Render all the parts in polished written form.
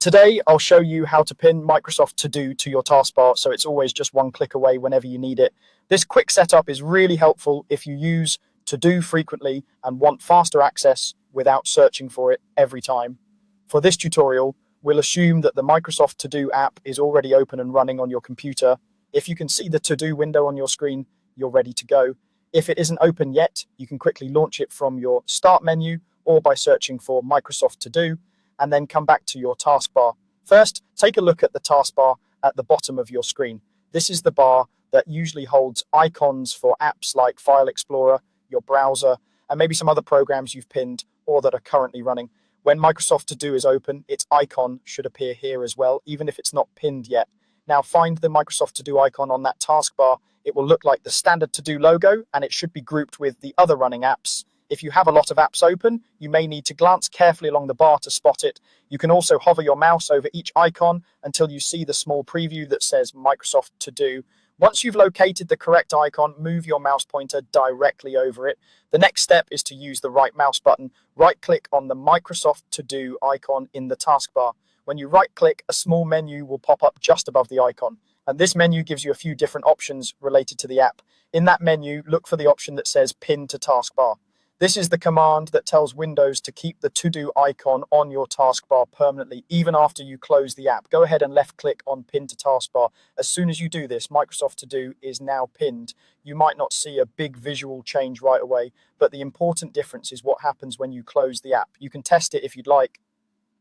Today, I'll show you how to pin Microsoft To Do to your taskbar so it's always just one click away whenever you need it. This quick setup is really helpful if you use To Do frequently and want faster access without searching for it every time. For this tutorial, we'll assume that the Microsoft To Do app is already open and running on your computer. If you can see the To Do window on your screen, you're ready to go. If it isn't open yet, you can quickly launch it from your Start menu or by searching for Microsoft To Do, and then come back to your taskbar. First, take a look at the taskbar at the bottom of your screen. This is the bar that usually holds icons for apps like File Explorer, your browser, and maybe some other programs you've pinned or that are currently running. When Microsoft To Do is open, its icon should appear here as well, even if it's not pinned yet. Now find the Microsoft To Do icon on that taskbar. It will look like the standard To Do logo, and it should be grouped with the other running apps. If you have a lot of apps open, you may need to glance carefully along the bar to spot it. You can also hover your mouse over each icon until you see the small preview that says Microsoft To Do. Once you've located the correct icon, move your mouse pointer directly over it. The next step is to use the right mouse button. Right-click on the Microsoft To Do icon in the taskbar. When you right-click, a small menu will pop up just above the icon. And this menu gives you a few different options related to the app. In that menu, look for the option that says Pin to Taskbar. This is the command that tells Windows to keep the To Do icon on your taskbar permanently, even after you close the app. Go ahead and left-click on Pin to Taskbar. As soon as you do this, Microsoft To Do is now pinned. You might not see a big visual change right away, but the important difference is what happens when you close the app. You can test it if you'd like.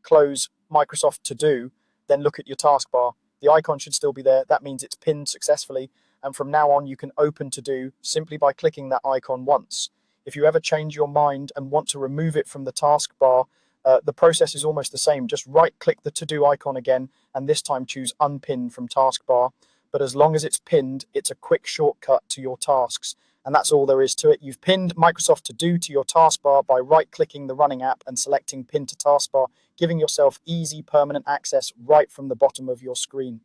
Close Microsoft To Do, then look at your taskbar. The icon should still be there. That means it's pinned successfully. And from now on, you can open To Do simply by clicking that icon once. If you ever change your mind and want to remove it from the taskbar, the process is almost the same. Just right-click the To Do icon again, and this time choose Unpin from taskbar. But as long as it's pinned, it's a quick shortcut to your tasks. And that's all there is to it. You've pinned Microsoft To Do to your taskbar by right-clicking the running app and selecting Pin to Taskbar, giving yourself easy permanent access right from the bottom of your screen.